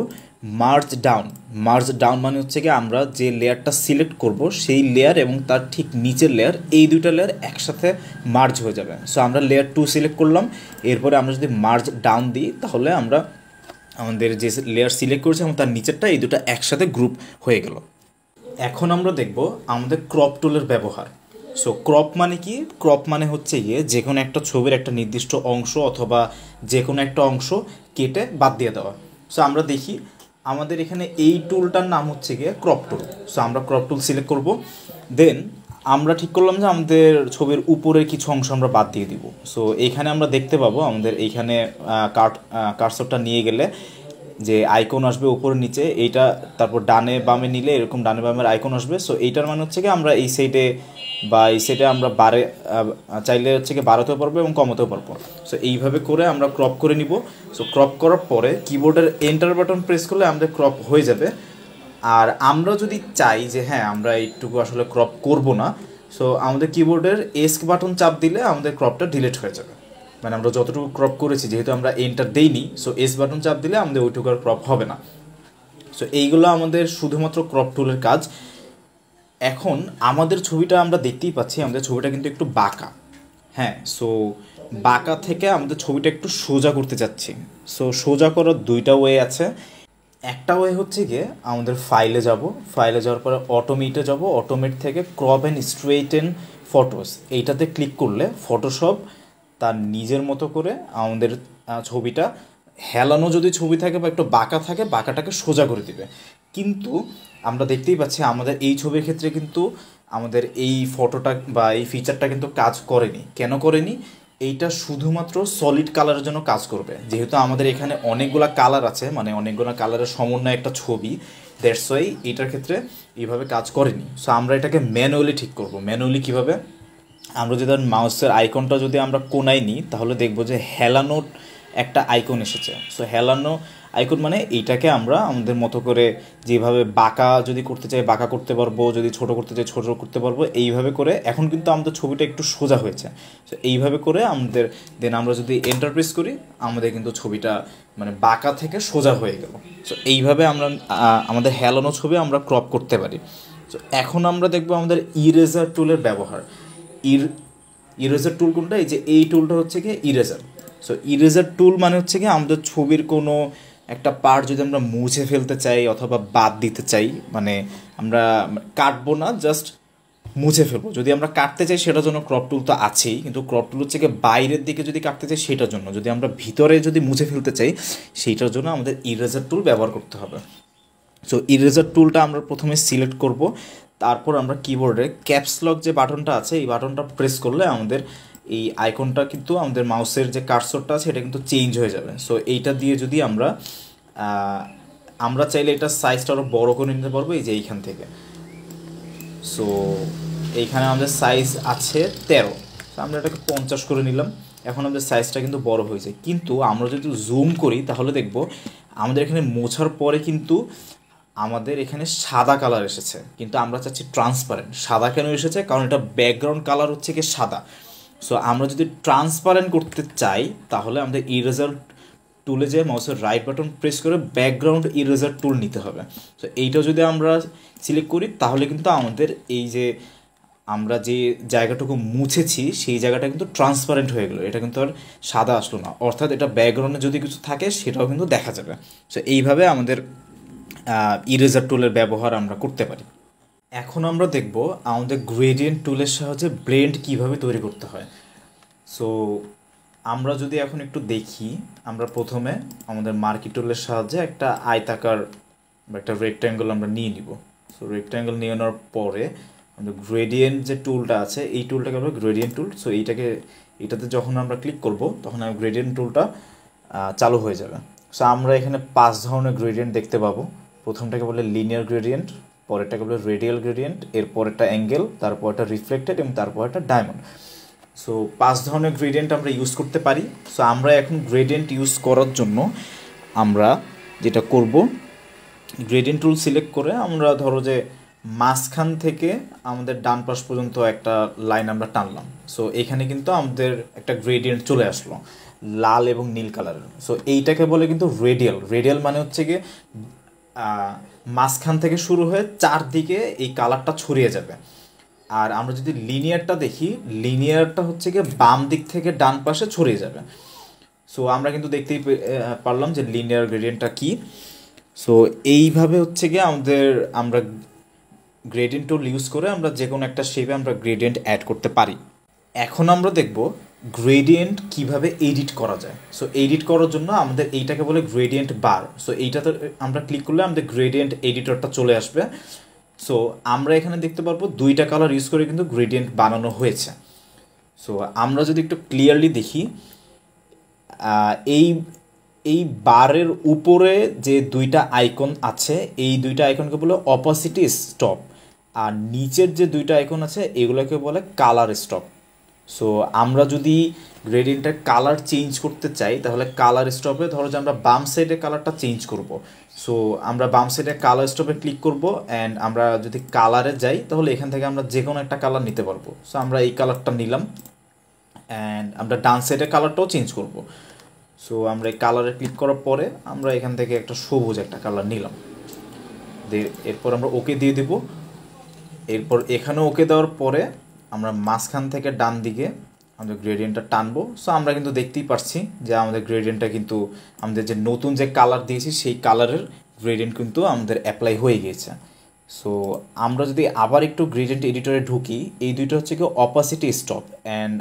মার্জ ডাউন। মার্জ ডাউন মানে হচ্ছে কি আমরা যে লেয়ারটা সিলেক্ট করব সেই লেয়ার এবং তার ঠিক নিচের লেয়ার, এই দুইটা লেয়ার একসাথে মার্জ হয়ে যাবে। সো আমরা লেয়ার 2 সিলেক্ট করলাম, এরপরে আমরা যদি মার্জ ডাউন দিই তাহলে আমরা আমাদের যে লেয়ার সিলেক্ট করেছি এবং তার নিচেরটা এই দুটো একসাথে গ্রুপ হয়ে গেল। এখন আমরা দেখব আমাদের ক্রপ টুলের ব্যবহার। সো ক্রপ মানে কি, ক্রপ মানে হচ্ছে গিয়ে যে কোনো একটা ছবির একটা নির্দিষ্ট অংশ অথবা যে কোনো একটা অংশ কেটে বাদ দিয়ে দেওয়া। সো আমরা দেখি আমাদের এখানে এই টুলটার নাম হচ্ছে গিয়ে ক্রপ টুল। সো আমরা ক্রপ টুল সিলেক্ট করব, দেন আমরা ঠিক করলাম যে আমাদের ছবির উপরের কিছু অংশ আমরা বাদ দিয়ে দিব। সো এইখানে আমরা দেখতে পাবো আমাদের এইখানে কার্সরটা নিয়ে গেলে যে আইকন আসবে উপরে নিচে, এইটা তারপর ডানে বামে নিলে এরকম ডানে বামের আইকন আসবে। সো এইটার মানে হচ্ছে কি আমরা এই সাইডে বা এই সাইডে আমরা চাইলে হচ্ছে কি বাড়াতেও পারবো এবং কমাতেও পারবো। সো এইভাবে করে আমরা ক্রপ করে নিব। সো ক্রপ করার পরে কিবোর্ডের এন্টার বাটন প্রেস করলে আমাদের ক্রপ হয়ে যাবে। আর আমরা যদি চাই যে হ্যাঁ আমরা এইটুকু আসলে ক্রপ করব না, সো আমাদের কিবোর্ডের এস্ক বাটন চাপ দিলে আমাদের ক্রপটা ডিলিট হয়ে যাবে। মানে আমরা যতটুকু ক্রপ করেছি যেহেতু আমরা এন্টার দেইনি, সো এস বাটন চাপ দিলে আমাদের ওইটুকু আর ক্রপ হবে না। সো এইগুলো আমাদের শুধুমাত্র ক্রপ টুলের কাজ। এখন আমাদের ছবিটা আমরা দেখতেই পাচ্ছি আমাদের ছবিটা কিন্তু একটু বাঁকা। হ্যাঁ, সো বাঁকা থেকে আমাদের ছবিটা একটু সোজা করতে চাচ্ছি। সো সোজা করার 2টা ওয়ে আছে। একটা ওয়ে হচ্ছে গিয়ে আমাদের ফাইলে যাব, ফাইলে যাওয়ার পরে অটোমেটে যাব, অটোমেট থেকে ক্রপ অ্যান্ড স্ট্রেইটেন ফটোস এইটাতে ক্লিক করলে ফটোশপ তার নিজের মতো করে আমাদের ছবিটা হেলানো যদি ছবি থাকে বা একটু বাঁকা থাকে বাঁকাটাকে সোজা করে দিবে। কিন্তু আমরা দেখতেই পাচ্ছি আমাদের এই ছবির ক্ষেত্রে কিন্তু আমাদের এই ফটোটা বা এই ফিচারটা কিন্তু কাজ করেনি। কেন করেনি? এইটা শুধুমাত্র সলিড কালারের জন্য কাজ করবে। যেহেতু আমাদের এখানে অনেকগুলো কালার আছে, মানে অনেকগুলো কালারের সমন্বয়ে একটা ছবি, দ্যাটস ওয়াই এইটার ক্ষেত্রে এইভাবে কাজ করেনি। সো আমরা এটাকে ম্যানুয়ালি ঠিক করব। ম্যানুয়ালি কীভাবে? আমরা যদি মাউসের আইকনটা যদি আমরা কোনায় নিই তাহলে দেখবো যে হেলানোর একটা আইকন এসেছে। সো হেলানো আইকন মানে এইটাকে আমরা আমাদের মতো করে যেভাবে বাঁকা যদি করতে চাই বাঁকা করতে পারবো, যদি ছোট করতে চাই ছোট করতে পারবো। এইভাবে করে এখন কিন্তু আমাদের ছবিটা একটু সোজা হয়েছে। সো এইভাবে করে আমাদের দেন আমরা যদি এন্টার প্রেস করি আমাদের কিন্তু ছবিটা মানে বাঁকা থেকে সোজা হয়ে গেল। সো এইভাবে আমরা আমাদের হেলানো ছবি আমরা ক্রপ করতে পারি। সো এখন আমরা দেখবো আমাদের ইরেজার টুলের ব্যবহার। ইরেজার টুল কোনটা? এই যে এই টুলটা হচ্ছে কি ইরেজার। সো ইরেজার টুল মানে হচ্ছে কি আমাদের ছবির কোনো একটা পার্ট যদি আমরা মুছে ফেলতে চাই অথবা বাদ দিতে চাই, মানে আমরা কাটবো না, জাস্ট মুছে ফেলবো। যদি আমরা কাটতে চাই সেটার জন্য ক্রপ টুল তো আছেই, কিন্তু ক্রপ টুল হচ্ছে গিয়ে বাইরের দিকে যদি কাটতে চাই সেটার জন্য। যদি আমরা ভিতরে যদি মুছে ফেলতে চাই সেইটার জন্য আমাদের ইরেজার টুল ব্যবহার করতে হবে। সো ইরেজার টুলটা আমরা প্রথমে সিলেক্ট করব, তারপর আমরা কিবোর্ডে ক্যাপস লক যে বাটনটা আছে এই বাটনটা প্রেস করলে আমাদের এই আইকনটা কিন্তু আমাদের মাউসের যে কার্সরটা আছে এটা কিন্তু চেঞ্জ হয়ে যাবে। সো এইটা দিয়ে যদি আমরা চাইলে এটা সাইজটা আরও বড়ো করে নিতে পারবো, এই যে এইখান থেকে। সো এইখানে আমাদের সাইজ আছে 13, তো আমরা এটাকে 50 করে নিলাম। এখন আমাদের সাইজটা কিন্তু বড় হয়েছে, কিন্তু আমরা যদি জুম করি তাহলে দেখব আমাদের এখানে মোছার পরে কিন্তু আমাদের এখানে সাদা কালার এসেছে, কিন্তু আমরা চাচ্ছি ট্রান্সপারেন্ট। সাদা কেন এসেছে? কারণ এটা ব্যাকগ্রাউন্ড কালার হচ্ছে কি সাদা। সো আমরা যদি ট্রান্সপারেন্ট করতে চাই তাহলে আমাদের ইরেজার টুলে যে মাউসের রাইট বাটন প্রেস করে ব্যাকগ্রাউন্ড ইরেজার টুল নিতে হবে। সো এইটা যদি আমরা সিলেক্ট করি তাহলে কিন্তু আমাদের এই যে আমরা যে জায়গাটুকু মুছেছি সেই জায়গাটা কিন্তু ট্রান্সপারেন্ট হয়ে গেলো, এটা কিন্তু আর সাদা আসলো না। অর্থাৎ এটা ব্যাকগ্রাউন্ডে যদি কিছু থাকে সেটাও কিন্তু দেখা যাবে। সো এইভাবে আমাদের ইরেজার টুলের ব্যবহার আমরা করতে পারি। এখন আমরা দেখব আমাদের গ্রেডিয়েন্ট টুলের সাহায্যে ব্লেন্ড কিভাবে তৈরি করতে হয়। সো আমরা যদি এখন একটু দেখি, আমরা প্রথমে আমাদের মার্কি টুলের সাহায্যে একটা আয়তাকার বা একটা রেক্ট্যাঙ্গেল আমরা নিয়ে নিব। সো রেক্ট্যাঙ্গেল নিয়ে নেওয়ার পরে আমাদের গ্রেডিয়েন্ট যে টুলটা আছে এই টুলটাকে আমরা গ্রেডিয়েন্ট টুল। সো এটাতে যখন আমরা ক্লিক করব তখন গ্রেডিয়েন্ট টুলটা চালু হয়ে যাবে। সো আমরা এখানে 5 ধরনের গ্রেডিয়েন্ট দেখতে পাবো। প্রথমটাকে বলে লিনিয়ার গ্রেডিয়েন্ট, পরেরটাকে বলে রেডিয়াল গ্রেডিয়েন্ট, এরপর একটা অ্যাঙ্গেল, তারপর একটা রিফ্লেক্টেড এবং তারপর একটা ডায়মন্ড। সো 5 ধরনের গ্রেডিয়েন্ট আমরা ইউজ করতে পারি। সো আমরা এখন গ্রেডিয়েন্ট ইউজ করার জন্য আমরা যেটা করব, গ্রেডিয়েন্ট টুল সিলেক্ট করে আমরা ধরো যে মাঝখান থেকে আমাদের ডান পাশ পর্যন্ত একটা লাইন আমরা টানলাম। সো এখানে কিন্তু আমাদের একটা গ্রেডিয়েন্ট চলে আসলো লাল এবং নীল কালারের। সো এইটাকে বলে কিন্তু রেডিয়াল। রেডিয়াল মানে হচ্ছে গিয়ে মাঝখান থেকে শুরু হয়ে চারদিকে এই কালারটা ছড়িয়ে যাবে। আর আমরা যদি লিনিয়ারটা দেখি, লিনিয়ারটা হচ্ছে গিয়ে বাম দিক থেকে ডান পাশে ছড়িয়ে যাবে। সো আমরা কিন্তু দেখতেই পারলাম যে লিনিয়ার গ্রেডিয়েন্টটা কী। সো এইভাবে হচ্ছে গিয়ে আমরা গ্রেডিয়েন্ট টুল ইউজ করে আমরা যে কোনো একটা শেপে আমরা গ্রেডিয়েন্ট অ্যাড করতে পারি। এখন আমরা দেখব গ্রেডিয়েন্ট কিভাবে এডিট করা যায়। সো এডিট করার জন্য আমাদের এইটাকে বলে গ্রেডিয়েন্ট বার। সো এইটাতে আমরা ক্লিক করলে আমাদের গ্রেডিয়েন্ট এডিটরটা চলে আসবে। সো আমরা এখানে দেখতে পারবো 2টা কালার ইউজ করে কিন্তু গ্রেডিয়েন্ট বানানো হয়েছে। সো আমরা যদি একটু ক্লিয়ারলি দেখি, এই এই বারের উপরে যে 2টা আইকন আছে এই 2টা আইকনকে বলে অপাসিটি স্টপ, আর নিচের যে 2টা আইকন আছে এগুলোকে বলে কালার স্টপ। সো আমরা যদি গ্রেডিয়েন্টের কালার চেঞ্জ করতে চাই তাহলে কালার স্টপে ধরো যে আমরা বাম সাইডে কালারটা চেঞ্জ করব। সো আমরা বাম সাইডে কালার স্টপে ক্লিক করব, অ্যান্ড আমরা যদি কালারে যাই তাহলে এখান থেকে আমরা যে কোনো একটা কালার নিতে পারবো। সো আমরা এই কালারটা নিলাম, অ্যান্ড আমরা ডান সাইডে কালারটাও চেঞ্জ করব। সো আমরা এই কালারে ক্লিক করার পরে আমরা এখান থেকে একটা সবুজ একটা কালার নিলাম, এরপর আমরা ওকে দিয়ে দেব। এরপর এখানেও ওকে দেওয়ার পরে আমরা মাঝখান থেকে ডান দিকে আমাদের গ্রেডিয়েন্টটা টানবো। সো আমরা কিন্তু দেখতেই পাচ্ছি যে আমাদের গ্রেডিয়েন্টটা কিন্তু আমাদের যে নতুন যে কালার দিয়েছি সেই কালারের গ্রেডিয়েন্ট কিন্তু আমাদের অ্যাপ্লাই হয়ে গিয়েছে। সো আমরা যদি আবার একটু গ্রেডিয়েন্ট এডিটরে ঢুকি, এই 2টা হচ্ছে কি অপাসিটি স্টপ, অ্যান্ড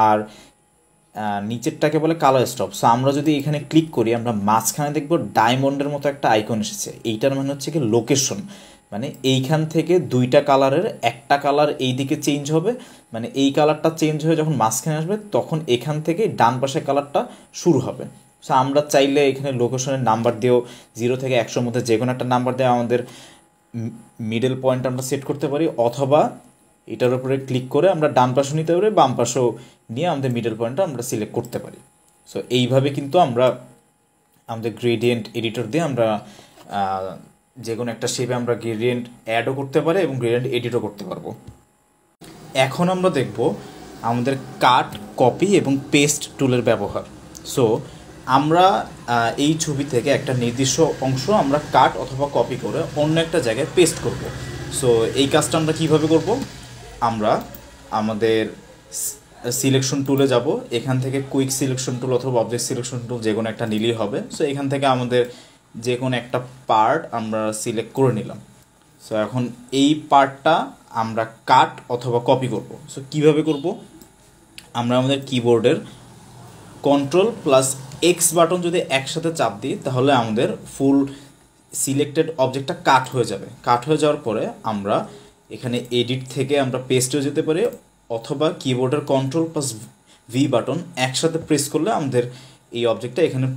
আর নিচেরটাকে বলে কালার স্টপ। সো আমরা যদি এখানে ক্লিক করি আমরা মাঝখানে দেখব ডায়মন্ডের মতো একটা আইকন এসেছে। এইটার মানে হচ্ছে কি লোকেশন, মানে এইখান থেকে 2টা কালারের একটা কালার এই দিকে চেঞ্জ হবে, মানে এই কালারটা চেঞ্জ হয়ে যখন মাঝখানে আসবে তখন এখান থেকে ডান পাশে কালারটা শুরু হবে। সো আমরা চাইলে এখানে লোকেশনের নাম্বার দিয়েও 0 থেকে 100-র মধ্যে যে কোনো একটা নাম্বার দিয়ে আমাদের মিডল পয়েন্ট আমরা সেট করতে পারি, অথবা এটার উপরে ক্লিক করে আমরা ডান পাশে নিতে পারি, বাম পাশেও নিয়ে আমাদের মিডল পয়েন্টটা আমরা সিলেক্ট করতে পারি। সো এইভাবে কিন্তু আমরা আমাদের গ্রেডিয়েন্ট এডিটর দিয়ে আমরা যে কোনো একটা শেপে আমরা গ্রেডিয়েন্ট অ্যাডও করতে পারি এবং গ্রেডিয়েন্ট এডিটও করতে পারবো। এখন আমরা দেখব আমাদের কাট, কপি এবং পেস্ট টুলের ব্যবহার। সো আমরা এই ছবি থেকে একটা নির্দিষ্ট অংশ আমরা কাট অথবা কপি করে অন্য একটা জায়গায় পেস্ট করব। সো এই কাজটা আমরা কিভাবে করব, আমরা আমাদের সিলেকশন টুলে যাব, এখান থেকে কুইক সিলেকশন টুল অথবা অবজেক্ট সিলেকশন টুল যে কোনো একটা নিলেই হবে। সো এখান থেকে আমাদের যে কোনো একটা পার্ট আমরা সিলেক্ট করে নিলাম। সো এখন এই পার্টটা আমরা কাট অথবা কপি করব। সো কীভাবে করব, আমরা আমাদের কিবোর্ডের Ctrl+X বাটন যদি একসাথে চাপ দিই তাহলে আমাদের ফুল সিলেক্টেড অবজেক্টটা কাট হয়ে যাবে। কাট হয়ে যাওয়ার পরে আমরা এখানে এডিট থেকে আমরা পেস্টেও যেতে পারি, অথবা কিবোর্ডের Ctrl+V বাটন একসাথে প্রেস করলে আমাদের এই অবজেক্টটা এখানে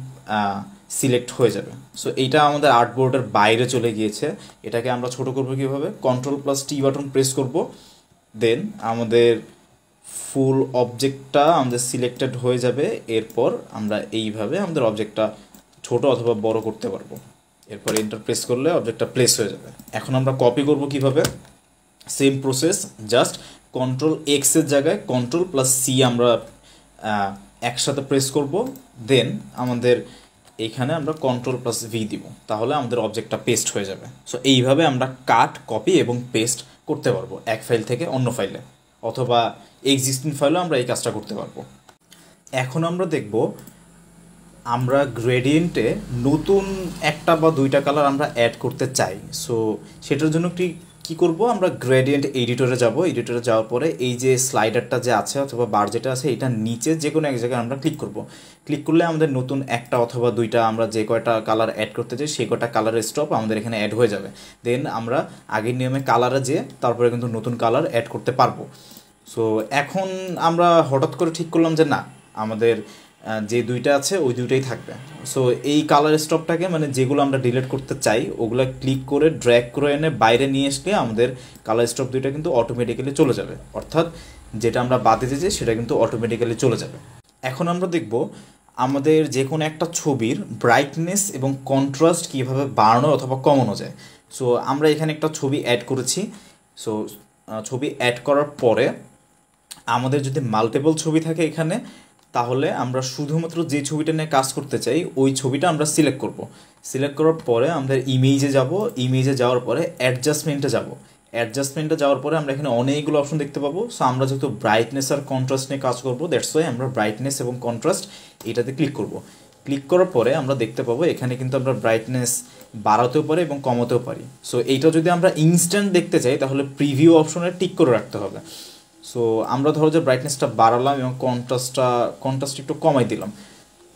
সিলেক্ট হয়ে যাবে। সো এইটা আমাদের আর্টবোর্ডের বাইরে চলে গিয়েছে। এটাকে আমরা ছোট করব কীভাবে, Ctrl+T বাটন প্রেস করব, দেন আমাদের ফুল অবজেক্টটা আমাদের সিলেক্টেড হয়ে যাবে। এরপর আমরা এইভাবে আমাদের অবজেক্টটা ছোট অথবা বড় করতে পারবো। এরপর এন্টার প্রেস করলে অবজেক্টটা প্লেস হয়ে যাবে। এখন আমরা কপি করব কিভাবে, সেম প্রসেস, জাস্ট Ctrl+X এর জায়গায় Ctrl+C আমরা একসাথে প্রেস করব, দেন আমাদের এইখানে আমরা Ctrl+V দিব, তাহলে আমাদের অবজেক্টটা পেস্ট হয়ে যাবে। সো এইভাবে আমরা কাট, কপি এবং পেস্ট করতে পারবো এক ফাইল থেকে অন্য ফাইলে, অথবা এক্সিস্টিং ফাইলেও আমরা এই কাজটা করতে পারবো। এখন আমরা দেখব আমরা গ্রেডিয়েন্টে নতুন একটা বা দুইটা কালার আমরা অ্যাড করতে চাই। সো সেটার জন্য কী করব, আমরা গ্রেডিয়েন্ট এডিটরে যাব। এডিটরে যাওয়ার পরে এই যে স্লাইডারটা যে আছে অথবা বার যেটা আছে, এটা নিচে যে কোনো এক জায়গায় আমরা ক্লিক করব। ক্লিক করলে আমাদের নতুন একটা অথবা দুইটা আমরা যে কয়টা কালার অ্যাড করতে চাই সেই কয়টা কালারের স্টপ আমাদের এখানে অ্যাড হয়ে যাবে। দেন আমরা আগের নিয়মে কালারে যেয়ে তারপরে কিন্তু নতুন কালার অ্যাড করতে পারবো। সো এখন আমরা হঠাৎ করে ঠিক করলাম যে না, আমাদের যে দুইটা আছে ওই দুইটাই থাকবে। সো এই কালার স্টপটাকে মানে যেগুলো আমরা ডিলিট করতে চাই ওগুলো ক্লিক করে ড্র্যাগ করে এনে বাইরে নিয়ে আসলে আমাদের কালার স্টপ দুইটা কিন্তু অটোমেটিক্যালি চলে যাবে, অর্থাৎ যেটা আমরা বাদ দিতে চাই সেটা কিন্তু অটোমেটিক্যালি চলে যাবে। এখন আমরা দেখব আমাদের যে কোনো একটা ছবির ব্রাইটনেস এবং কন্ট্রাস্ট কীভাবে বাড়ানো অথবা কমানো যায়। সো আমরা এখানে একটা ছবি অ্যাড করেছি। সো ছবি অ্যাড করার পরে আমাদের যদি মাল্টিপল ছবি থাকে এখানে, তাহলে আমরা শুধুমাত্র যে ছবিটা নিয়ে কাজ করতে চাই ওই ছবিটা আমরা সিলেক্ট করব। সিলেক্ট করার পরে আমাদের ইমেজে যাব, ইমেজে যাওয়ার পরে অ্যাডজাস্টমেন্টে যাব। অ্যাডজাস্টমেন্টে যাওয়ার পরে আমরা এখানে অনেকগুলো অপশন দেখতে পাবো। সো আমরা যেহেতু ব্রাইটনেস আর কন্ট্রাস্ট নিয়ে কাজ করবো, দ্যাটস ওয়াই আমরা ব্রাইটনেস এবং কন্ট্রাস্ট এটাতে ক্লিক করব। ক্লিক করার পরে আমরা দেখতে পাবো এখানে কিন্তু আমরা ব্রাইটনেস বাড়াতেও পারি এবং কমাতেও পারি। সো এইটা যদি আমরা ইনস্ট্যান্ট দেখতে চাই তাহলে প্রিভিউ অপশনে টিক করে রাখতে হবে। সো আমরা ধরো যে ব্রাইটনেসটা বাড়ালাম এবং কন্ট্রাস্ট একটু কমাই দিলাম,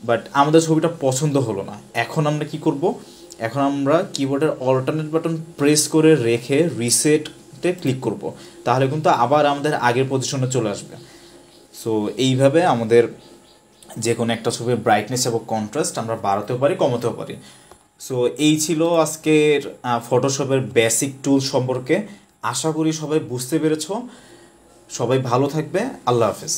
বাট আমাদের ছবিটা পছন্দ হলো না। এখন আমরা কি করব, এখন আমরা কিবোর্ডের অল্টারনেট বাটন প্রেস করে রেখে রিসেটে ক্লিক করব, তাহলে কিন্তু আবার আমাদের আগের পজিশনে চলে আসবে। সো এইভাবে আমাদের যে কোনো একটা ছবির ব্রাইটনেস এবং কন্ট্রাস্ট আমরা বাড়াতেও পারি, কমাতেও পারি। সো এই ছিল আজকের ফটোশপের বেসিক টুল সম্পর্কে। আশা করি সবাই বুঝতে পেরেছ। সবাই ভালো থাকবে। আল্লাহ হাফেজ।